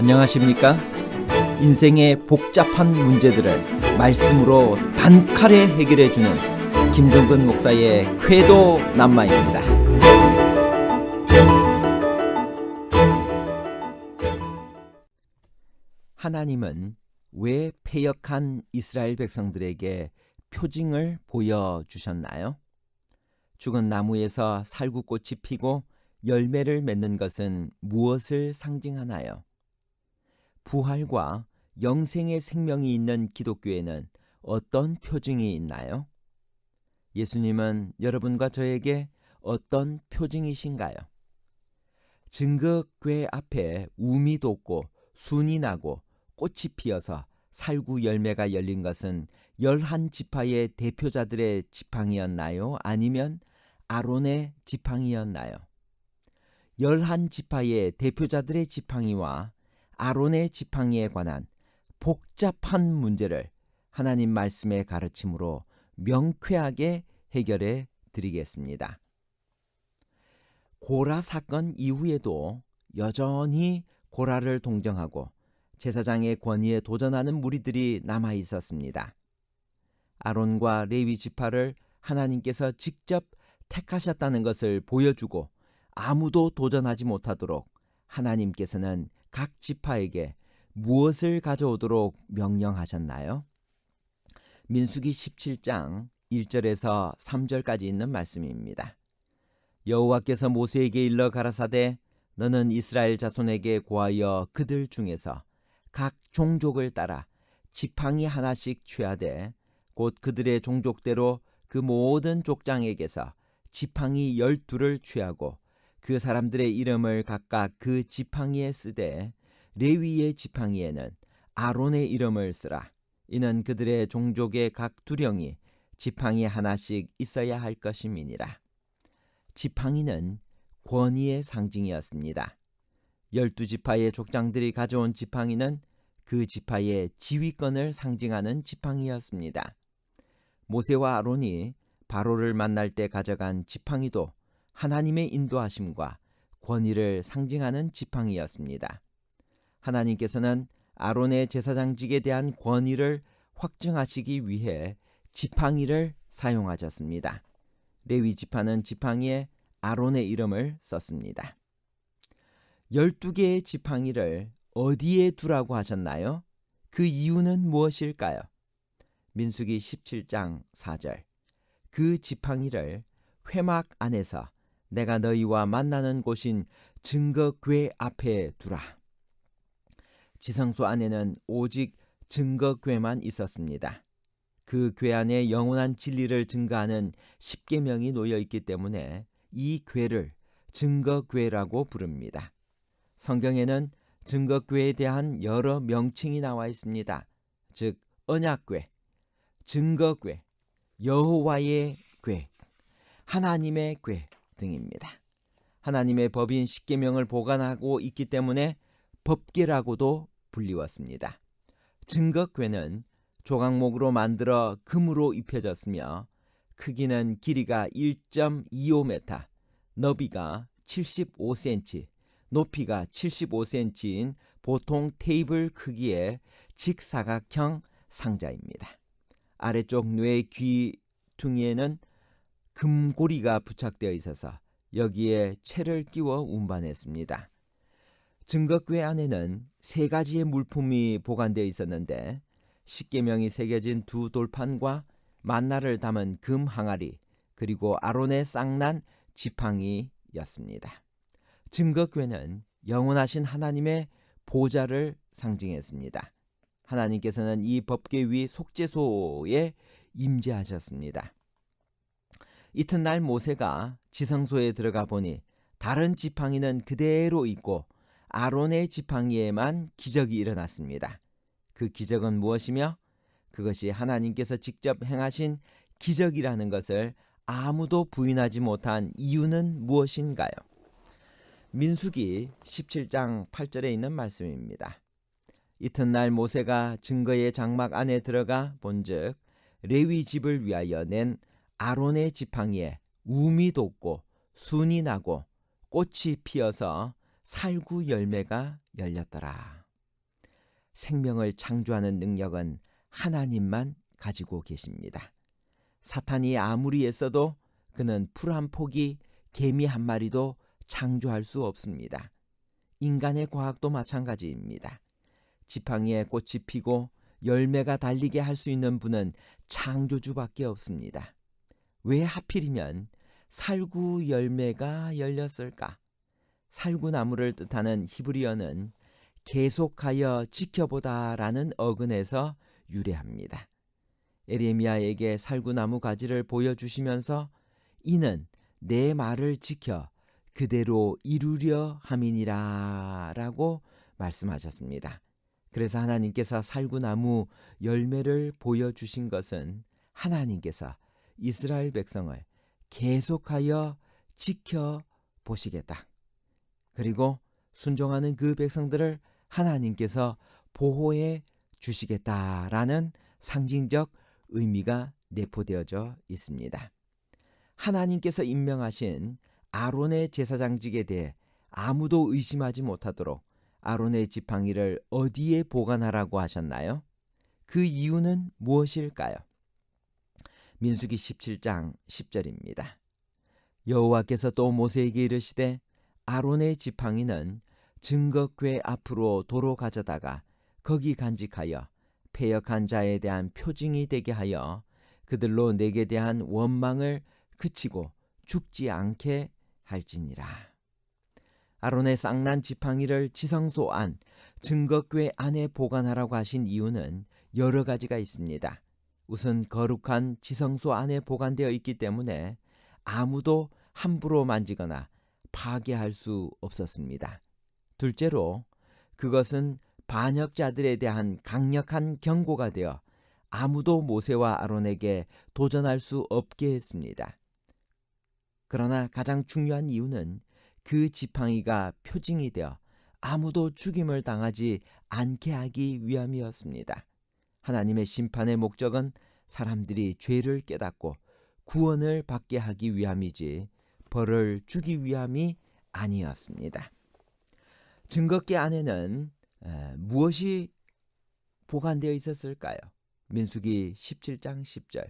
안녕하십니까? 인생의 복잡한 문제들을 말씀으로 단칼에 해결해주는 김종근 목사의 쾌도 남마입니다. 하나님은 왜 패역한 이스라엘 백성들에게 표징을 보여주셨나요? 죽은 나무에서 살구꽃이 피고 열매를 맺는 것은 무엇을 상징하나요? 부활과 영생의 생명이 있는 기독교에는 어떤 표징이 있나요? 예수님은 여러분과 저에게 어떤 표징이신가요? 증거궤 앞에 우미 돋고 순이 나고 꽃이 피어서 살구 열매가 열린 것은 11지파의 대표자들의 지팡이였나요? 아니면 아론의 지팡이였나요? 11지파의 대표자들의 지팡이와 아론의 지팡이에 관한 복잡한 문제를 하나님 말씀의 가르침으로 명쾌하게 해결해 드리겠습니다. 고라 사건 이후에도 여전히 고라를 동정하고 제사장의 권위에 도전하는 무리들이 남아 있었습니다. 아론과 레위 지파를 하나님께서 직접 택하셨다는 것을 보여주고 아무도 도전하지 못하도록 하나님께서는 각 지파에게 무엇을 가져오도록 명령하셨나요? 민수기 17장 1절에서 3절까지 있는 말씀입니다. 여호와께서 모세에게 일러 가라사대 너는 이스라엘 자손에게 고하여 그들 중에서 각 종족을 따라 지팡이 하나씩 취하되 곧 그들의 종족대로 그 모든 족장에게서 지팡이 12를 취하고 그 사람들의 이름을 각각 그 지팡이에 쓰되 레위의 지팡이에는 아론의 이름을 쓰라. 이는 그들의 종족의 각 두령이 지팡이 하나씩 있어야 할 것임이니라. 지팡이는 권위의 상징이었습니다. 12지파의 족장들이 가져온 지팡이는 그 지파의 지휘권을 상징하는 지팡이였습니다. 모세와 아론이 바로를 만날 때 가져간 지팡이도 하나님의 인도하심과 권위를 상징하는 지팡이였습니다. 하나님께서는 아론의 제사장직에 대한 권위를 확증하시기 위해 지팡이를 사용하셨습니다. 레위 지파는 지팡이에 아론의 이름을 썼습니다. 12개의 지팡이를 어디에 두라고 하셨나요? 그 이유는 무엇일까요? 민수기 17장 4절 그 지팡이를 회막 안에서 내가 너희와 만나는 곳인 증거궤 앞에 두라. 지성소 안에는 오직 증거궤만 있었습니다. 그 궤 안에 영원한 진리를 증거하는 10계명이 놓여 있기 때문에 이 궤를 증거궤라고 부릅니다. 성경에는 증거궤에 대한 여러 명칭이 나와 있습니다. 즉 언약궤, 증거궤, 여호와의 궤, 하나님의 궤 등입니다. 하나님의 법인 10계명을 보관하고 있기 때문에 법궤라고도 불리웠습니다. 증거궤는 조각목으로 만들어 금으로 입혀졌으며 크기는 길이가 1.25m, 너비가 75cm, 높이가 75cm인 보통 테이블 크기의 직사각형 상자입니다. 아래쪽 뇌 귀퉁이에는 금고리가 부착되어 있어서 여기에 채를 끼워 운반했습니다. 증거궤 안에는 3가지의 물품이 보관되어 있었는데 10계명이 새겨진 2 돌판과 만나를 담은 금 항아리 그리고 아론의 쌍난 지팡이였습니다. 증거궤는 영원하신 하나님의 보좌를 상징했습니다. 하나님께서는 이 법궤 위 속죄소에 임재하셨습니다. 이튿날 모세가 지성소에 들어가 보니 다른 지팡이는 그대로 있고 아론의 지팡이에만 기적이 일어났습니다. 그 기적은 무엇이며 그것이 하나님께서 직접 행하신 기적이라는 것을 아무도 부인하지 못한 이유는 무엇인가요? 민수기 17장 8절에 있는 말씀입니다. 이튿날 모세가 증거의 장막 안에 들어가 본즉 레위 집을 위하여 낸 아론의 지팡이에 우미 돋고 순이 나고 꽃이 피어서 살구 열매가 열렸더라. 생명을 창조하는 능력은 하나님만 가지고 계십니다. 사탄이 아무리 애써도 그는 풀 한 포기, 개미 한 마리도 창조할 수 없습니다. 인간의 과학도 마찬가지입니다. 지팡이에 꽃이 피고 열매가 달리게 할 수 있는 분은 창조주밖에 없습니다. 왜 하필이면 살구 열매가 열렸을까? 살구나무를 뜻하는 히브리어는 계속하여 지켜보다라는 어근에서 유래합니다. 에레미야에게 살구나무 가지를 보여주시면서 이는 내 말을 지켜 그대로 이루려 함이니라 라고 말씀하셨습니다. 그래서 하나님께서 살구나무 열매를 보여주신 것은 하나님께서 이스라엘 백성을 계속하여 지켜보시겠다. 그리고 순종하는 그 백성들을 하나님께서 보호해 주시겠다라는 상징적 의미가 내포되어져 있습니다. 하나님께서 임명하신 아론의 제사장직에 대해 아무도 의심하지 못하도록 아론의 지팡이를 어디에 보관하라고 하셨나요? 그 이유는 무엇일까요? 민수기 17장 10절입니다. 여호와께서 또 모세에게 이르시되 아론의 지팡이는 증거궤 앞으로 도로 가져다가 거기 간직하여 패역한 자에 대한 표징이 되게 하여 그들로 내게 대한 원망을 그치고 죽지 않게 할지니라. 아론의 쌍난 지팡이를 지성소 안 증거궤 안에 보관하라고 하신 이유는 여러 가지가 있습니다. 우선 거룩한 지성소 안에 보관되어 있기 때문에 아무도 함부로 만지거나 파괴할 수 없었습니다. 둘째로 그것은 반역자들에 대한 강력한 경고가 되어 아무도 모세와 아론에게 도전할 수 없게 했습니다. 그러나 가장 중요한 이유는 그 지팡이가 표징이 되어 아무도 죽임을 당하지 않게 하기 위함이었습니다. 하나님의 심판의 목적은 사람들이 죄를 깨닫고 구원을 받게 하기 위함이지 벌을 주기 위함이 아니었습니다. 증거궤 안에는 무엇이 보관되어 있었을까요? 민수기 17장 10절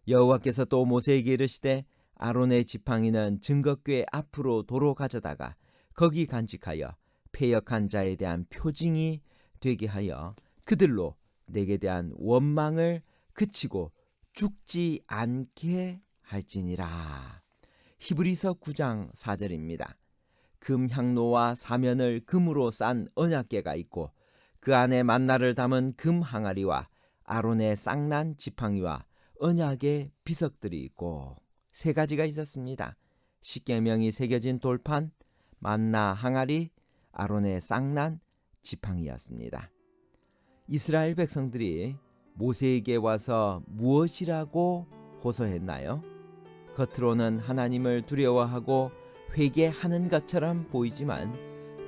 여호와께서 또 모세에게 이르시되 아론의 지팡이는 증거궤 앞으로 도로 가져다가 거기 간직하여 패역한 자에 대한 표징이 되게 하여 그들로 내게 대한 원망을 그치고 죽지 않게 할지니라. 히브리서 9장 4절입니다. 금 향로와 사면을 금으로 싼 언약궤가 있고 그 안에 만나를 담은 금 항아리와 아론의 쌍난 지팡이와 언약의 비석들이 있고 세 가지가 있었습니다. 십계명이 새겨진 돌판, 만나 항아리, 아론의 쌍난 지팡이였습니다. 이스라엘 백성들이 모세에게 와서 무엇이라고 호소했나요? 겉으로는 하나님을 두려워하고 회개하는 것처럼 보이지만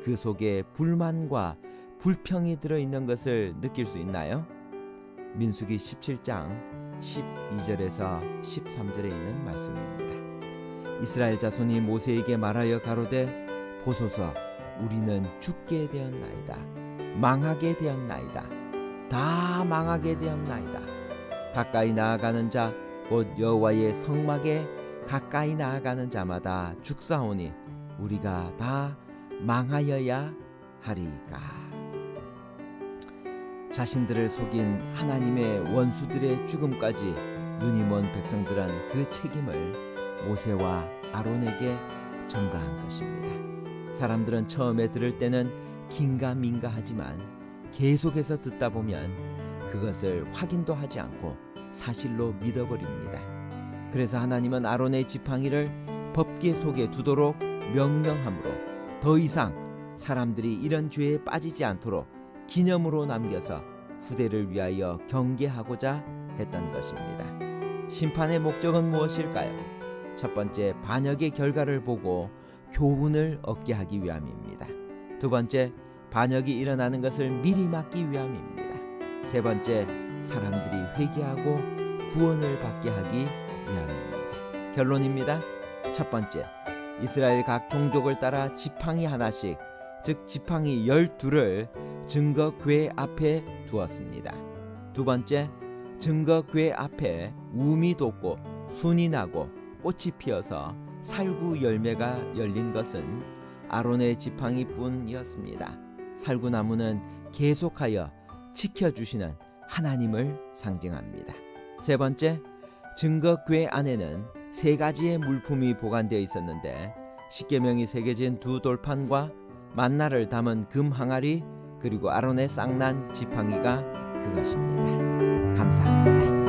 그 속에 불만과 불평이 들어있는 것을 느낄 수 있나요? 민수기 17장 12절에서 13절에 있는 말씀입니다. 이스라엘 자손이 모세에게 말하여 가로되 보소서 우리는 죽게 되었나이다. 망하게 되었나이다. 다 망하게 되었나이다. 가까이 나아가는 자 곧 여호와의 성막에 가까이 나아가는 자마다 죽사오니 우리가 다 망하여야 하리까. 자신들을 속인 하나님의 원수들의 죽음까지 눈이 먼 백성들은 그 책임을 모세와 아론에게 전가한 것입니다. 사람들은 처음에 들을 때는 긴가민가하지만 계속해서 듣다 보면 그것을 확인도 하지 않고 사실로 믿어버립니다. 그래서 하나님은 아론의 지팡이를 법궤 속에 두도록 명령함으로 더 이상 사람들이 이런 죄에 빠지지 않도록 기념으로 남겨서 후대를 위하여 경계하고자 했던 것입니다. 심판의 목적은 무엇일까요? 첫 번째, 반역의 결과를 보고 교훈을 얻게 하기 위함입니다. 두 번째, 반역이 일어나는 것을 미리 막기 위함입니다. 세 번째, 사람들이 회개하고 구원을 받게 하기 위함입니다. 결론입니다. 첫 번째, 이스라엘 각 종족을 따라 지팡이 하나씩, 즉 지팡이 12를 증거궤 앞에 두었습니다. 두 번째, 증거궤 앞에 우미 돋고 순이 나고 꽃이 피어서 살구 열매가 열린 것은 아론의 지팡이뿐이었습니다. 살구나무는 계속하여 지켜주시는 하나님을 상징합니다. 세 번째, 증거궤 안에는 세 가지의 물품이 보관되어 있었는데 십계명이 새겨진 두 돌판과 만나를 담은 금 항아리, 그리고 아론의 쌍난 지팡이가 그것입니다. 감사합니다.